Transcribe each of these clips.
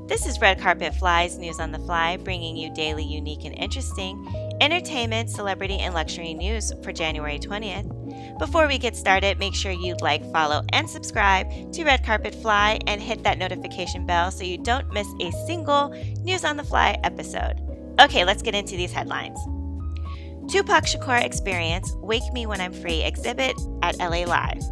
This is Red Carpet Fly's News on the Fly, bringing you daily, unique, and interesting entertainment, celebrity, and luxury news for January 20th. Before we get started, make sure you like, follow, and subscribe to Red Carpet Fly and hit that notification bell so you don't miss a single News on the Fly episode. Okay, let's get into these headlines. Tupac Shakur Experience Wake Me When I'm Free exhibit at LA Live.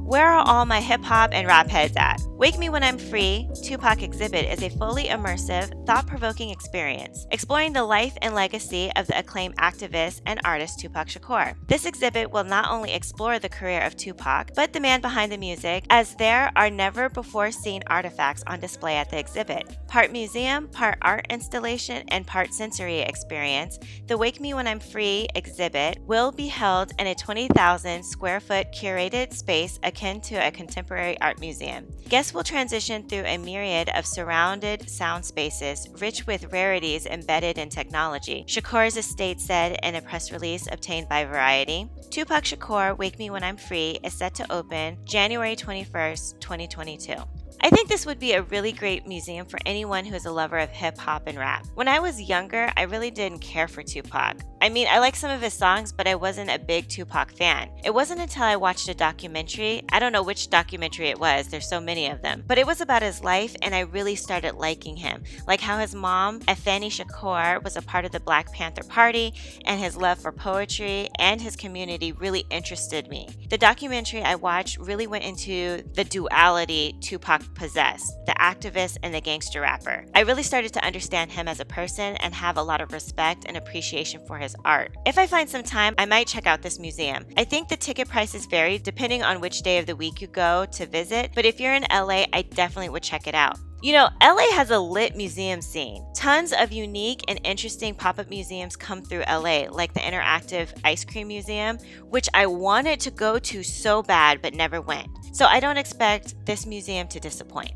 Where are all my hip-hop and rap heads at? Wake Me When I'm Free Tupac exhibit is a fully immersive, thought-provoking experience, exploring the life and legacy of the acclaimed activist and artist Tupac Shakur. This exhibit will not only explore the career of Tupac, but the man behind the music, as there are never-before-seen artifacts on display at the exhibit. Part museum, part art installation, and part sensory experience, the Wake Me When I'm Free exhibit will be held in a 20,000-square-foot curated space akin to a contemporary art museum. Guests will transition through a myriad of surrounded sound spaces rich with rarities embedded in technology, Shakur's estate said in a press release obtained by Variety. Tupac Shakur Wake Me When I'm Free is set to open January 21st, 2022. I think this would be a really great museum for anyone who is a lover of hip-hop and rap. When I was younger, I really didn't care for Tupac. I mean, I like some of his songs, but I wasn't a big Tupac fan. It wasn't until I watched a documentary, I don't know which documentary it was, there's so many of them, but it was about his life and I really started liking him. Like how his mom, Afeni Shakur, was a part of the Black Panther Party, and his love for poetry and his community really interested me. The documentary I watched really went into the duality Tupac possessed, the activist and the gangster rapper. I really started to understand him as a person and have a lot of respect and appreciation for his art. If I find some time, I might check out this museum. I think the ticket prices vary depending on which day of the week you go to visit, but if you're in LA, I definitely would check it out. You know, LA has a lit museum scene. Tons of unique and interesting pop-up museums come through LA, like the Interactive Ice Cream Museum, which I wanted to go to so bad but never went. So I don't expect this museum to disappoint.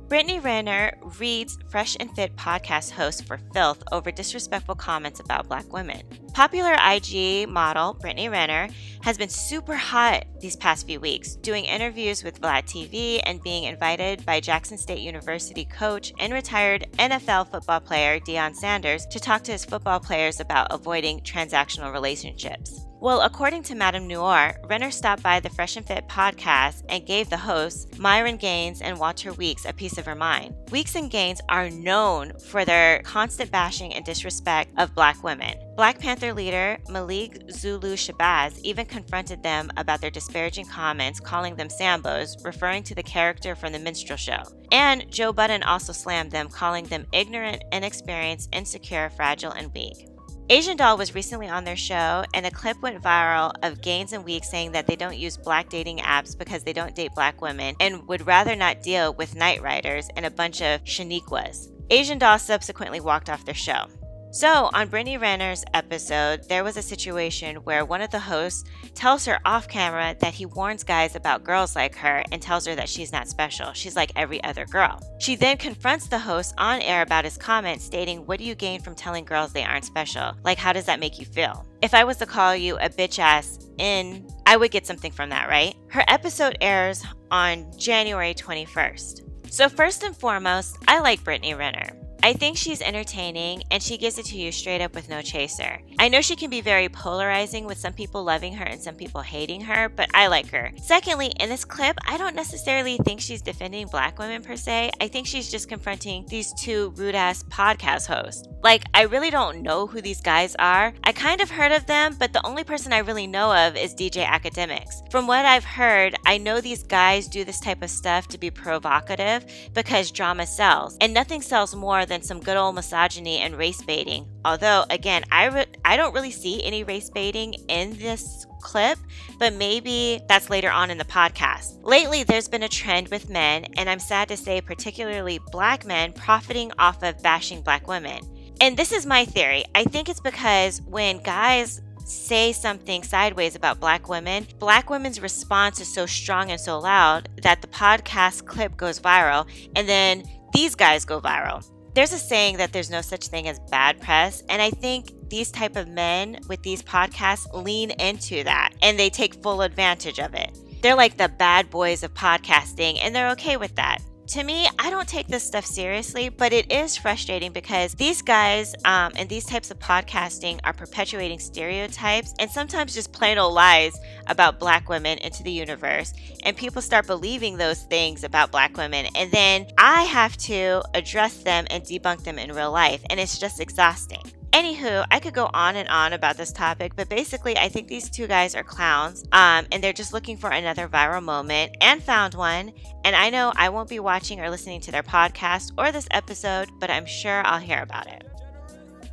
Brittany Renner reads Fresh and Fit podcast host for filth over disrespectful comments about Black women. Popular IG model Brittany Renner has been super hot these past few weeks, doing interviews with Vlad TV and being invited by Jackson State University coach and retired NFL football player Deion Sanders to talk to his football players about avoiding transactional relationships. Well, according to Madame Noir, Renner stopped by the Fresh and Fit podcast and gave the hosts, Myron Gaines and Walter Weeks, a piece of her mind. Weeks and Gaines are known for their constant bashing and disrespect of Black women. Black Panther leader Malik Zulu Shabazz even confronted them about their disparaging comments, calling them Sambos, referring to the character from the minstrel show. And Joe Budden also slammed them, calling them ignorant, inexperienced, insecure, fragile, and weak. Asian Doll was recently on their show, and a clip went viral of Gaines and Weeks saying that they don't use Black dating apps because they don't date Black women and would rather not deal with night riders and a bunch of Shaniquas. Asian Doll subsequently walked off their show. So, on Brittany Renner's episode, there was a situation where one of the hosts tells her off camera that he warns guys about girls like her and tells her that she's not special. She's like every other girl. She then confronts the host on air about his comment, stating, "What do you gain from telling girls they aren't special? Like, how does that make you feel? If I was to call you a bitch ass in, I would get something from that, right?" Her episode airs on January 21st. So first and foremost, I like Brittany Renner. I think she's entertaining and she gives it to you straight up with no chaser. I know she can be very polarizing with some people loving her and some people hating her, but I like her. Secondly, in this clip, I don't necessarily think she's defending Black women per se. I think she's just confronting these two rude-ass podcast hosts. Like, I really don't know who these guys are. I kind of heard of them, but the only person I really know of is DJ Academics. From what I've heard, I know these guys do this type of stuff to be provocative because drama sells, and nothing sells more than some good old misogyny and race baiting. Although, again, I don't really see any race baiting in this clip, but maybe that's later on in the podcast. Lately, there's been a trend with men, and I'm sad to say particularly Black men, profiting off of bashing Black women. And this is my theory. I think it's because when guys say something sideways about Black women's response is so strong and so loud that the podcast clip goes viral, and then these guys go viral. There's a saying that there's no such thing as bad press, and I think these type of men with these podcasts lean into that, and they take full advantage of it. They're like the bad boys of podcasting, and they're okay with that. To me, I don't take this stuff seriously, but it is frustrating because these guys and these types of podcasting are perpetuating stereotypes and sometimes just plain old lies about Black women into the universe. And people start believing those things about Black women. And then I have to address them and debunk them in real life. And it's just exhausting. Anywho, I could go on and on about this topic, but basically I think these two guys are clowns, and they're just looking for another viral moment and found one. And I know I won't be watching or listening to their podcast or this episode, but I'm sure I'll hear about it.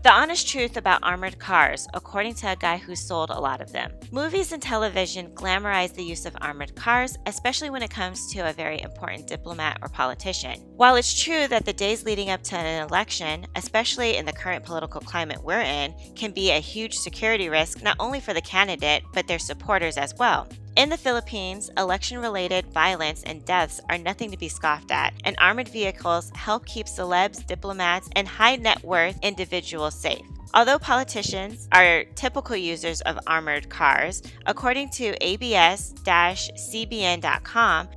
The honest truth about armored cars, according to a guy who sold a lot of them. Movies and television glamorize the use of armored cars, especially when it comes to a very important diplomat or politician. While it's true that the days leading up to an election, especially in the current political climate we're in, can be a huge security risk not only for the candidate, but their supporters as well. In the Philippines, election-related violence and deaths are nothing to be scoffed at, and armored vehicles help keep celebs, diplomats, and high-net-worth individuals safe. Although politicians are typical users of armored cars, according to abs-cbn.com,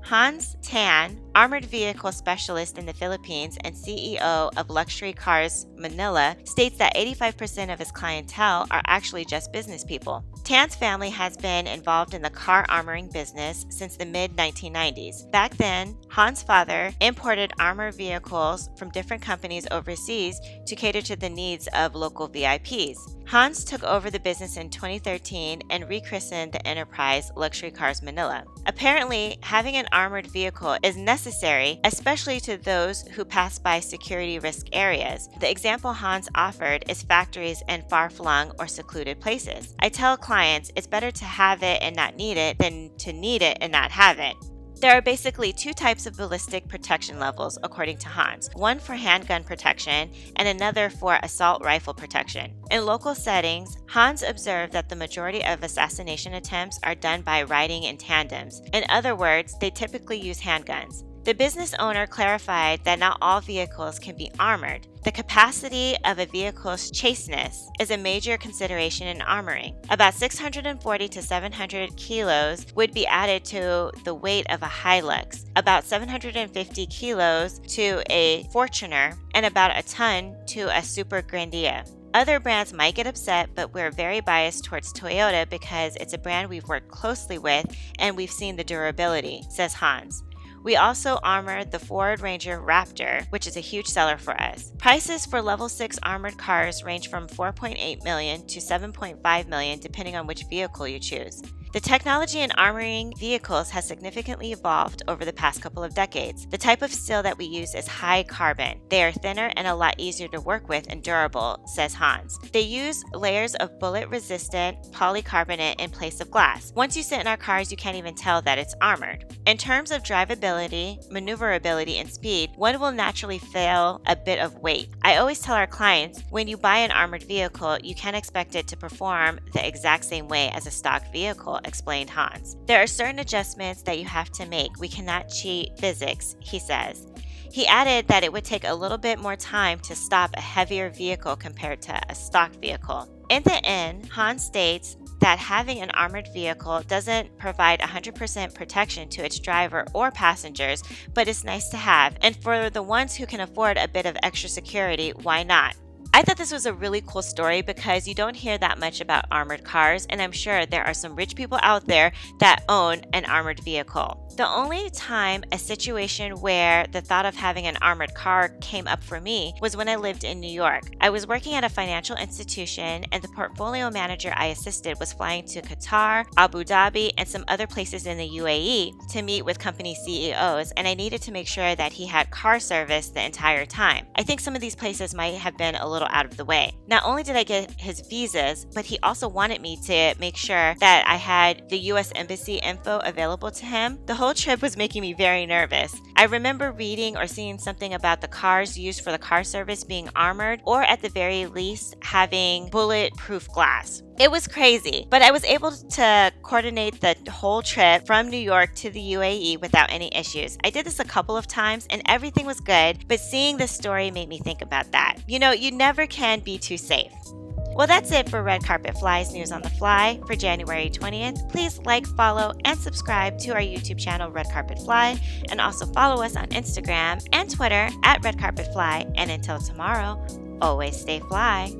Hans Tan, armored vehicle specialist in the Philippines and CEO of Luxury Cars Manila, states that 85% of his clientele are actually just business people. Tan's family has been involved in the car armoring business since the mid-1990s. Back then, Hans' father imported armored vehicles from different companies overseas to cater to the needs of local VIPs. Hans took over the business in 2013 and rechristened the enterprise Luxury Cars Manila. Apparently, having an armored vehicle is necessary, especially to those who pass by security risk areas. The example Hans offered is factories and far-flung or secluded places. I tell clients it's better to have it and not need it than to need it and not have it. There are basically two types of ballistic protection levels, according to Hans, one for handgun protection and another for assault rifle protection. In local settings, Hans observed that the majority of assassination attempts are done by riding in tandems. In other words, they typically use handguns. The business owner clarified that not all vehicles can be armored. The capacity of a vehicle's chaseness is a major consideration in armoring. About 640 to 700 kilos would be added to the weight of a Hilux, about 750 kilos to a Fortuner, and about a ton to a Super Grandia. Other brands might get upset, but we're very biased towards Toyota because it's a brand we've worked closely with and we've seen the durability, says Hans. We also armored the Ford Ranger Raptor, which is a huge seller for us. Prices for level 6 armored cars range from $4.8 million to $7.5 million depending on which vehicle you choose. The technology in armoring vehicles has significantly evolved over the past couple of decades. The type of steel that we use is high carbon. They are thinner and a lot easier to work with and durable, says Hans. They use layers of bullet-resistant polycarbonate in place of glass. Once you sit in our cars, you can't even tell that it's armored. In terms of drivability, maneuverability, and speed, one will naturally feel a bit of weight. I always tell our clients, when you buy an armored vehicle, you can't expect it to perform the exact same way as a stock vehicle, explained Hans. There are certain adjustments that you have to make. We cannot cheat physics, he says. He added that it would take a little bit more time to stop a heavier vehicle compared to a stock vehicle. In the end, Hans states that having an armored vehicle doesn't provide 100% protection to its driver or passengers, but it's nice to have. And for the ones who can afford a bit of extra security, why not? I thought this was a really cool story because you don't hear that much about armored cars, and I'm sure there are some rich people out there that own an armored vehicle. The only time a situation where the thought of having an armored car came up for me was when I lived in New York. I was working at a financial institution, and the portfolio manager I assisted was flying to Qatar, Abu Dhabi, and some other places in the UAE to meet with company CEOs, and I needed to make sure that he had car service the entire time. I think some of these places might have been a little out of the way. Not only did I get his visas, but he also wanted me to make sure that I had the US Embassy info available to him. The whole trip was making me very nervous. I remember reading or seeing something about the cars used for the car service being armored, or at the very least having bulletproof glass. It was crazy, but I was able to coordinate the whole trip from New York to the UAE without any issues. I did this a couple of times and everything was good, but seeing this story made me think about that. You know, you never can be too safe. Well, that's it for Red Carpet Flies News on the Fly for January 20th. Please like, follow, and subscribe to our YouTube channel, Red Carpet Fly, and also follow us on Instagram and Twitter at Red Carpet Fly. And until tomorrow, always stay fly.